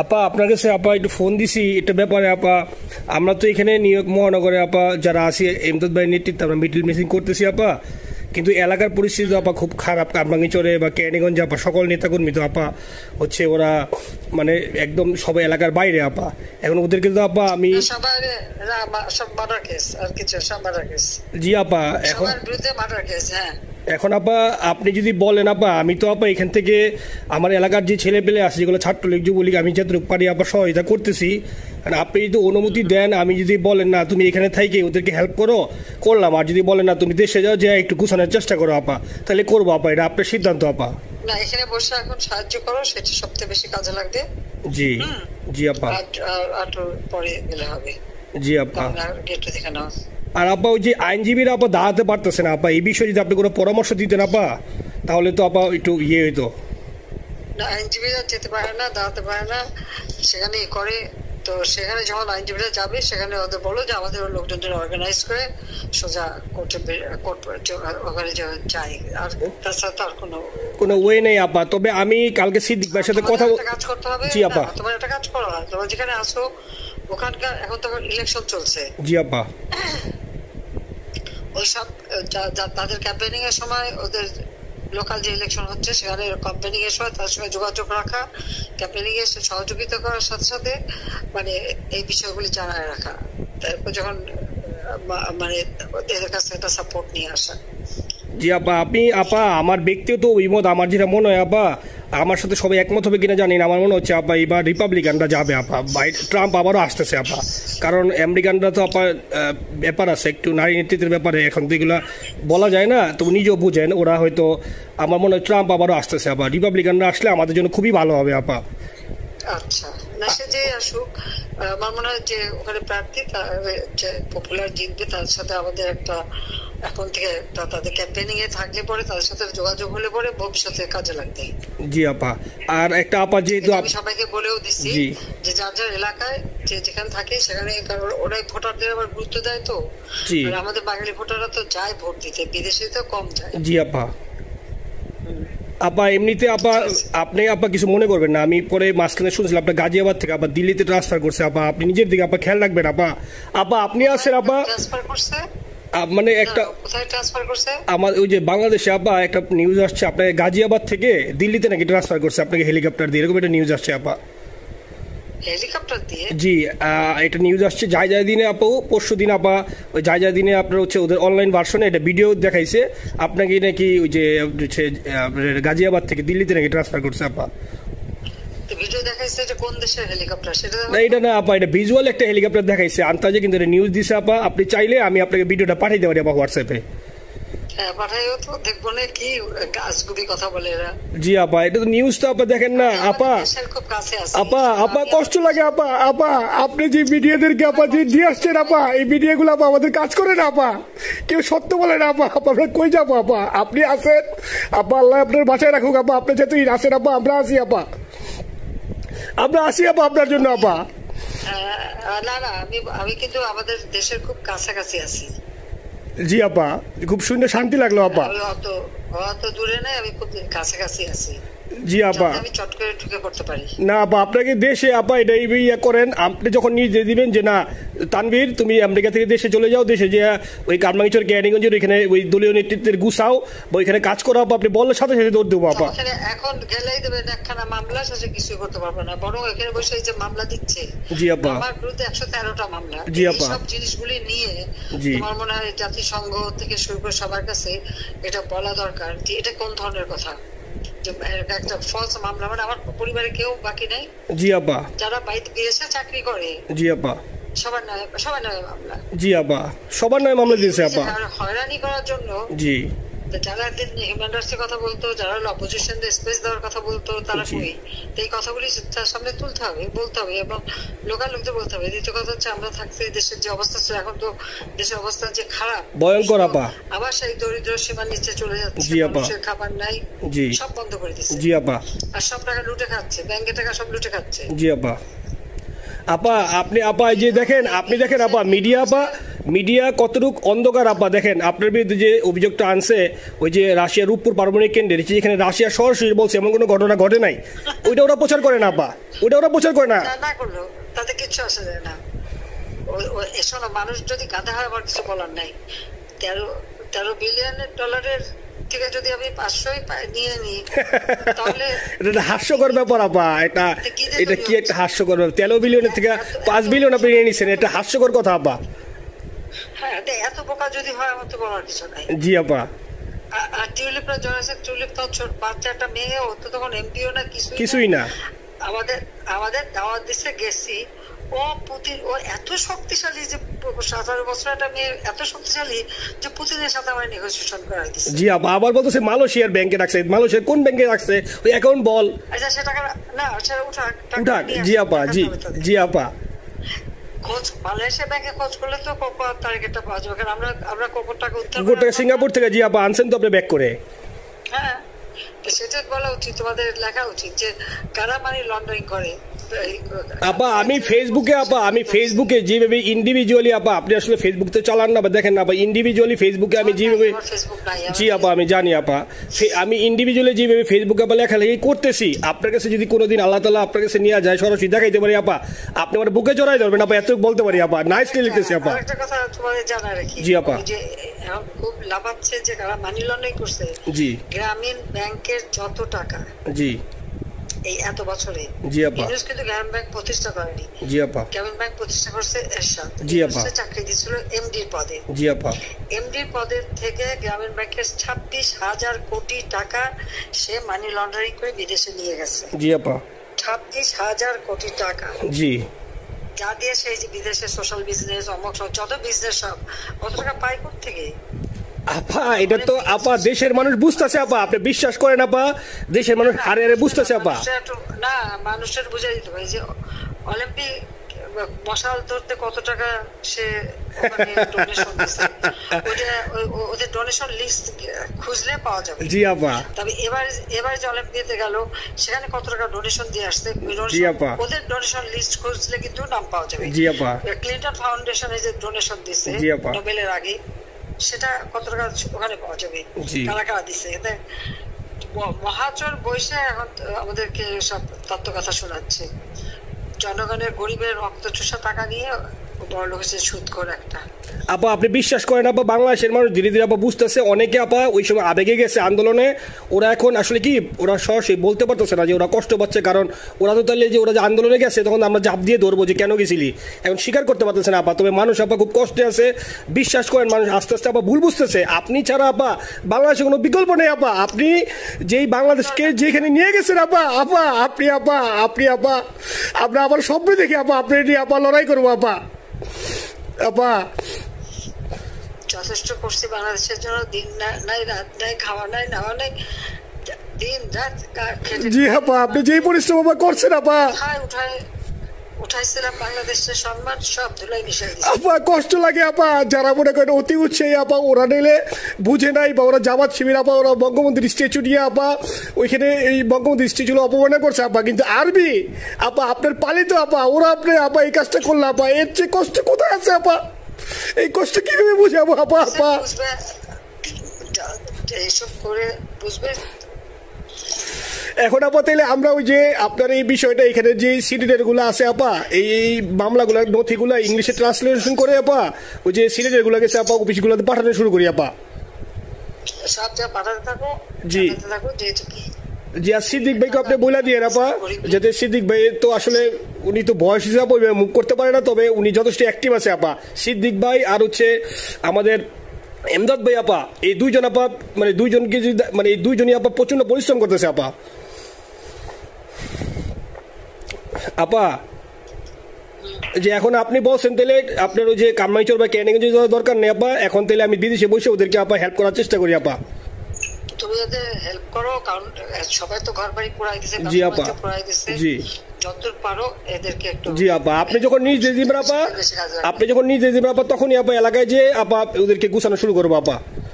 আপা আপনার কাছে আপা একটু ফোন দিছি এটা ব্যাপারে আপা। আমরা তো এখানে নিউ ইয়র্ক মহানগরে আপা যারা আছি এমদাদ ভাই নেতৃত্বে আমরা মিডল মিসিং করতেছি আপা, কিন্তু এলাকার পরিস্থিতি আপা খুব খারাপ। কামরাঙ্গীরচরে বা ক্যানিগঞ্জে আপা সকল নেতাকর্মী তো আপা হচ্ছে ওরা মানে একদম সবাই এলাকার বাইরে আপা। এখন ওদেরকে তো আপা আমি জি আপা এখন আপা আপনি যদি বলেন আপা আমি তো আপা এখান থেকে আমার এলাকার যে ছেলে পেলে আছে যেগুলো ছাত্রলীগ যুবলীগ আমি যতটুকু পারি আপা সহায়তা করতেছি। আপনি যদি অনুমতি দেন, আমি যদি বলেন না তুমি এখানে থাইকে ওদেরকে হেল্প করো করলাম, আর যদি বলেন না তুমি দেশে যাও যে একটু গুছানোর চেষ্টা করো আপা, তাহলে করবো আপা। এটা আপনার সিদ্ধান্ত আপা। না এখানে বসে এখন সাহায্য করো, সেটা সবচেয়ে বেশি কাজে লাগবে। জি জি আপা, আর পরে গেলে হবে। জি আপা। গেটটা দেখে নাও। আর আপা ওই যে আইনজীবীরা আপা দাঁড়াতে পারতেছে না আপা, এই বিষয়ে যদি আপনি কোনো পরামর্শ দিতেন আপা তাহলে তো আপা একটু ইয়ে হইতো। না আইনজীবীরা যেতে পারে না, দাঁড়াতে পারে না, সেখানে করে। তো সেখানে যখন আইনজীবীরা যাবে সেখানে ওদের বলো যে আমাদের লোকজনদের অর্গানাইজ করে সোজা ওখানে যাই। আর তাছাড়া তো আর কোনো ওয়ে নেই আপা। তবে আমি কালকে সিদ্দিক ভাইয়ের সাথে কথা কাজ করতে হবে। জি আপা। তোমার একটা কাজ করো, তোমার যেখানে আসো ওখানকার এখন তো ইলেকশন চলছে। জি আপা। ওই সব তাদের ক্যাম্পেনিং এর সময় ওদের লোকাল যে ইলেকশন হচ্ছে সেখানে ক্যাম্পেনিং এর সময় তার সঙ্গে যোগাযোগ রাখা, ক্যাম্পেনিং এর সহযোগিতা করার সাথে সাথে মানে এই বিষয়গুলি জানায় রাখা, তারপর যখন মানে এদের কাছে একটা সাপোর্ট নিয়ে আসা। জি আপা। আপনি আপা আমার ব্যক্তিগত অভিমত আমার যেটা মনে হয় আপা, আমার সাথে সবাই একমত হবে কিনা জানি না, আমার মনে হচ্ছে আপা এবার রিপাবলিকানরা যাবে আপা। ট্রাম্প আবারও আসতেছে আপা, কারণ আমেরিকানরা তো আপা ব্যাপার আছে একটু নারী নেতৃত্বের ব্যাপারে, এখন তো এগুলো বলা যায় না, তো নিজেও বুঝেন ওরা হয়তো। আমার মনে হয় ট্রাম্প আবারও আসতেছে আপা, রিপাবলিকানরা আসলে আমাদের জন্য খুবই ভালো হবে আপা। আচ্ছা না সে যে আসুক, আমার মনে হয় যে ওখানে প্রার্থী যে পপুলার জিতবে তার সাথে আমাদের একটা এখন থেকে তাদের ক্যাম্পেনিং এ থাকলে পরে তাদের সাথে যোগাযোগ হলে পরে ভবিষ্যতে কাজে লাগবে। জি আপা। আর একটা আপা যেহেতু আমি সবাইকে বলেও দিচ্ছি যে যার যার এলাকায় যে যেখানে থাকে সেখানে, কারণ ওরাই ভোটারদের আবার গুরুত্ব দেয়। তো আমাদের বাঙালি ভোটাররা তো যায় ভোট দিতে, বিদেশে তো কম যায়। জি আপা। আপা এমনিতে আপা আপনি আপা কিছু মনে করবেন না, আমি পরে মাঝখানে শুনছিলাম আপনার গাজিয়াবাদ থেকে আবার দিল্লিতে ট্রান্সফার করছে আপা, আপনি নিজের দিকে আপা খেয়াল রাখবেন আপা। আপা আপনি আসেন আপা, ট্রান্সফার করছে মানে একটা কোথায় ট্রান্সফার করছে আমার ওই যে বাংলাদেশে আপা একটা নিউজ আসছে আপনার গাজিয়াবাদ থেকে দিল্লিতে নাকি ট্রান্সফার করছে আপনাকে হেলিকপ্টার দিয়ে, এরকম একটা নিউজ আসছে আপা। হেলিকপ্টার দিয়ে? জি এটা নিউজ আসছে যায় যায় দিনে আপু, পরশু দিন আপা ওই যায় যায় দিনে আপনার হচ্ছে ওদের অনলাইন ভার্সনে এটা ভিডিও দেখাইছে আপনাকে নাকি ওই যে গাজিয়াবাদ থেকে দিল্লিতে নাকি ট্রান্সফার করছে আপা। ভিডিও দেখাইছে, এটা কোন দেশের হেলিকপ্টার সেটা? না এটা না আপা, এটা ভিজুয়াল একটা হেলিকপ্টার দেখাইছে আন্তাজে, কিন্তু এটা নিউজ দিছে আপা। আপনি চাইলে আমি আপনাকে ভিডিওটা পাঠিয়ে দেবো আপা হোয়াটসঅ্যাপে। জি আপা, এটা তো নিউজ তো আপা দেখেন না আপা। আপা আপা কষ্ট লাগে আপা। আপা আপনি যে মিডিয়াদেরকে আপা যে দিয়ে আসছেন আপা, এই মিডিয়াগুলো আপা আমাদের কাজ করে না আপা, কেউ সত্য বলে না আপা। আমরা কই যাবো আপা? আপনি আসেন আপা, আল্লাহ আপনার বাঁচায় রাখুক আপা। আপনি যেহেতু আসেন আপা, আমরা আসি আপা, আমরা আসি আপা আপনার জন্য আপা। না না আমি কিন্তু আমাদের দেশের খুব কাছাকাছি আছি। জি আপা, খুব শুনে শান্তি লাগলো আপা। অত দূরে নাই, আমি খুব কাছাকাছি আছি। জি আপা, আমি চট করে ঢুকে পড়তে পারি না আপা। আপনাকে দেশে আপা এটা ইয়ে করেন, আপনি যখন নিজে দিবেন যে না তানভীর তুমি আমেরিকা থেকে দেশে চলে যাও, দেশে যে ওই কারমাঙ্গীরচর ক্যানিগঞ্জের ওইখানে ওই দলীয় নেতৃত্বের গুছাও বা ওইখানে কাজ করো আপা, আপনি বললে সাথে সাথে দৌড় দেবো আপা। এখন গেলেই দেবেন একখানা মামলা, শেষে কিছু করতে পারবো না, বরং এখানে বসে যে মামলা দিচ্ছে। জি আপা। আমার বিরুদ্ধে 113টা মামলা। জি আপা। সব জিনিসগুলি নিয়ে তোমার মনে হয় জাতিসংঘ থেকে শুরু করে সবার কাছে এটা বলা দরকার যে এটা কোন ধরনের কথা, একটা ফলস মামলা। মানে আমার পরিবারে কেউ বাকি নাই। জি আপা। যারা বাইরে বিদেশে চাকরি করে জি আপা সবার নামে মামলা। জি আপা, সবার নামে মামলা দিয়েছে আপা। হয়রানি করার জন্য জি যারা হিউম্যান রাইটসের কথা বলতো, যারা অপোজিশনদের স্পেস দেওয়ার কথা বলতো, তারা কই? এই কথাগুলি তার সামনে তুলতে হবে, বলতে হবে, এবং লোকাল লোকদের বলতে হবে। দ্বিতীয় কথা হচ্ছে আমরা থাকতে দেশের যে অবস্থা ছিল, এখন তো দেশের অবস্থা যে খারাপ, ভয়ঙ্কর আপা। আবার সেই দরিদ্র সীমার নিচে চলে যাচ্ছে, মানুষের খাবার নাই, সব বন্ধ করে দিচ্ছে। জি আপা। আর সব টাকা লুটে খাচ্ছে, ব্যাংকের টাকা সব লুটে খাচ্ছে। জি আপা। আপা আপনি আপা যে দেখেন, আপনি দেখেন আপা মিডিয়া আপা মিডিয়া কতটুক অন্ধকার আপা দেখেন, আপনার বিরুদ্ধে যে অভিযোগটা আনছে ওই যে রাশিয়ার রূপপুর পারমাণবিক কেন্দ্রে, যেখানে রাশিয়া সরাসরি বলছে এমন কোনো ঘটনা ঘটে নাই, ওইটা ওরা প্রচার করে না আপা, ওইটা ওরা প্রচার করে না। না করলো তাতে কিচ্ছু আসে যায় না। শোনো, মানুষ যদি গাধা হয় আমার কিছু বলার নাই। 13 বিলিয়ন ডলারের থেকে যদি আমি 500 নিয়ে নিই তাহলে এটা হাস্যকর ব্যাপার আপা, এটা কি একটা হাস্যকর ব্যাপার। 13 বিলিয়নের থেকে 5 বিলিয়ন আপনি নিয়ে নিচ্ছেন, এটা হাস্যকর কথা আপা। হ্যাঁ, এত বোকা যদি হয় আমার তো বলার কিছু নাই। জি আপা। আর টিউলিপরা জড়াইছে, টিউলিপ তো ছোট বাচ্চা একটা মেয়ে, ও তো তখন এমপিও না, কিছুই না। আমাদের দাওয়াত দিছে, গেছি। ও এত শক্তিশালী যে 17 বছর একটা মেয়ে এত শক্তিশালী যে পুতিনের সাথে আমার নেগোসিয়েশন করাই দিচ্ছে। জি আপা, আবার বলতেছে মালয়েশিয়ার ব্যাংকে রাখছে। মালয়েশিয়ার কোন ব্যাংকে রাখছে? ওই অ্যাকাউন্ট বল। আচ্ছা, সে টাকা না, সেটা উঠাক। জি আপা। জি আপা। খোঁজ মালয়েশিয়া ব্যাংকে খোঁজ করলে তো কোকো টার্গেটটা পাওয়া যাবে, কারণ আমরা কোকোর টাকা উদ্ধার করে সিঙ্গাপুর থেকে। জি আপা, আনছেন তো আপনি ব্যাক করে। হ্যাঁ, সেটা বলা উচিত, তোমাদের লেখা উচিত যে কারা মানি লন্ডারিং করে। আপা আমি ফেসবুকে যেভাবে ইন্ডিভিজুয়ালি, আপা আপনি আসলে ফেসবুক তো চালান না, দেখেন না আপা, ইন্ডিভিজুয়ালি ফেসবুকে আমি যেভাবে, জি আপা আমি জানি আপা, আমি ইন্ডিভিজুয়ালি যেভাবে ফেসবুকে আপা লেখালেখি করতেছি, আপনার কাছে যদি কোনোদিন আল্লাহ তাআলা আপনার কাছে নিয়ে যায়, সরাসরি দেখাইতে পারি আপা, আপনি আমার বুকে জড়াই ধরবেন আপা, এত বলতে পারি আপা। নাইসলি লিখতেছি আপা। একটা কথা তোমাদের জানা রাখি, জি আপা, যে এখন খুব লাভাচ্ছে যে কারা মানি লন্ডারিং করছে। জি, গ্রামীণ ব্যাংকের যত টাকা, জি এই এত বছরে, জি আপা, ইউনুস কিন্তু গ্রামীণ ব্যাংক প্রতিষ্ঠা করেনি। জি আপা, গ্রামীণ ব্যাংক প্রতিষ্ঠা করছে এরশাদ। জি আপা, চাকরি দিয়েছিল এমডির পদে। জি আপা, এমডির পদের থেকে গ্রামীণ ব্যাংকের 26,000 কোটি টাকা সে মানি লন্ডারিং করে বিদেশে নিয়ে গেছে। জি আপা, 26,000 কোটি টাকা। জি, যা দিয়ে সেই যে বিদেশে সোশ্যাল বিজনেস, অমক যত বিজনেস সব কত টাকা পায় কোত্থেকে? আপা এটা তো আপা দেশের মানুষ বুঝতেছে আপা, আপনি বিশ্বাস করেন আপা, দেশের মানুষ হারে হারে বুঝতেছে আপা। না, মানুষের বুঝাই দিতে পারে যে অলিম্পিক মশাল ধরতে কত টাকা সে ডোনেশন দিচ্ছে, ওদের ডোনেশন লিস্ট খুঁজলে পাওয়া যাবে। জি আপা। তবে এবার যে অলিম্পিয়াতে গেল সেখানে কত টাকা ডোনেশন দিয়ে আসছে, জি আপা, ওদের ডোনেশন লিস্ট খুঁজলে কিন্তু নাম পাওয়া যাবে। জি আপা। ক্লিন্টন ফাউন্ডেশনে যে ডোনেশন দিচ্ছে নোবেলের আগে, সেটা কত টাকা ওখানে পাওয়া যাবে, কারা কারা দিচ্ছে। এতে মহাচর বৈশে এখন আমাদেরকে সব তত্ত্ব কথা শোনাচ্ছে, জনগণের গরিবের রক্ত চুষা টাকা নিয়ে বড় লোক হচ্ছে সুদখোর একটা। আপা আপনি বিশ্বাস করেন আপা, বাংলাদেশের মানুষ ধীরে ধীরে আপা বুঝতেছে। অনেকে আপা ওই সময় আবেগে গেছে আন্দোলনে, ওরা এখন আসলে কি ওরা সরাসরি বলতে পারতেছে না যে ওরা কষ্ট পাচ্ছে, কারণ ওরা তো তাহলে যে ওরা যে আন্দোলনে গেছে তখন আমরা জাপ দিয়ে ধরবো যে কেন গেছিলি, এখন স্বীকার করতে পারতেছে না আপা। তবে মানুষ আপা খুব কষ্টে আছে, বিশ্বাস করেন মানুষ আস্তে আস্তে আপা ভুল বুঝতেছে। আপনি ছাড়া আপা বাংলাদেশে কোনো বিকল্প নেই আপা, আপনি যেই বাংলাদেশকে যেখানে নিয়ে গেছেন আপা, আপনি আবার স্বপ্ন দেখি আপা আপনি নিয়ে আপা লড়াই করবো আপা। আপা যথেষ্ট করছি বাংলাদেশের জন্য, দিন নাই রাত নাই, খাওয়া নাই নাওয়া নাই, দিন রাত। জি আপা, আপনি যেই পরিশ্রম আপা করছেন আপা, উঠাইছিলাম বাংলাদেশের সম্মান সব ধুলাই মিশাই দিয়েছে আপা। কষ্ট লাগে আপা, যারা মনে করেন অতি উৎসাহী আপা, ওরা নিলে বুঝে নাই, বা ওরা জামাত শিবির আপা, ওরা বঙ্গবন্ধুর স্ট্যাচু নিয়ে আপা ওইখানে এই বঙ্গবন্ধুর স্ট্যাচু অপমাননা করছে আপা। কিন্তু আরবি আপা আপনার পালিত আপা, ওরা আপনি আপা এই কাজটা করলো আপা, এর চেয়ে কষ্ট কোথায় আছে আপা? এই কষ্ট কিভাবে বুঝাবো আপা? এইসব করে বুঝবে। এখন আপা তাহলে আমরা ওই যে আপনার এই বিষয়টা এখানে যে সিডিডের গুলো আছে আপা, এই মামলাগুলো নথিগুলো ইংলিশে ট্রান্সলেশন করে আপা ওই যে সিডিডের গুলো গেছে আপা অফিসগুলোতে পাঠানো শুরু করি আপা। সব যা পাঠাতে থাকো। জি জি। আর সিদ্দিক ভাইকে আপনি বলে দিয়ে আপা, যাতে সিদ্দিক ভাই তো আসলে উনি তো বয়স হিসাবে মুভ করতে পারে না, তবে উনি যথেষ্ট অ্যাক্টিভ আছে আপা। সিদ্দিক ভাই আর হচ্ছে আমাদের এমদাদ ভাই আপা, এই দুইজন আপা মানে দুইজনকে মানে এই দুইজনই আপা প্রচন্ড পরিশ্রম করতেছে আপা। আপা যে এখন আপনি বলছেন তাহলে আপনার ওই যে কামাইচর বা ক্যানিগঞ্জে যাওয়ার দরকার নেই আপা, এখন তাহলে আমি বিদেশে বসে ওদেরকে আপা হেল্প করার চেষ্টা করি আপা। তুমি ওদের হেল্প করো, কারণ সবাই তো ঘর বাড়ি পুরাই দিছে। জি আপা, জি যতদূর পারো এদেরকে একটু। জি আপা, আপনি যখন নিজে দিবেন আপা, তখনই আপা এলাকায় যে আপা ওদেরকে গুছানো শুরু করবো আপা।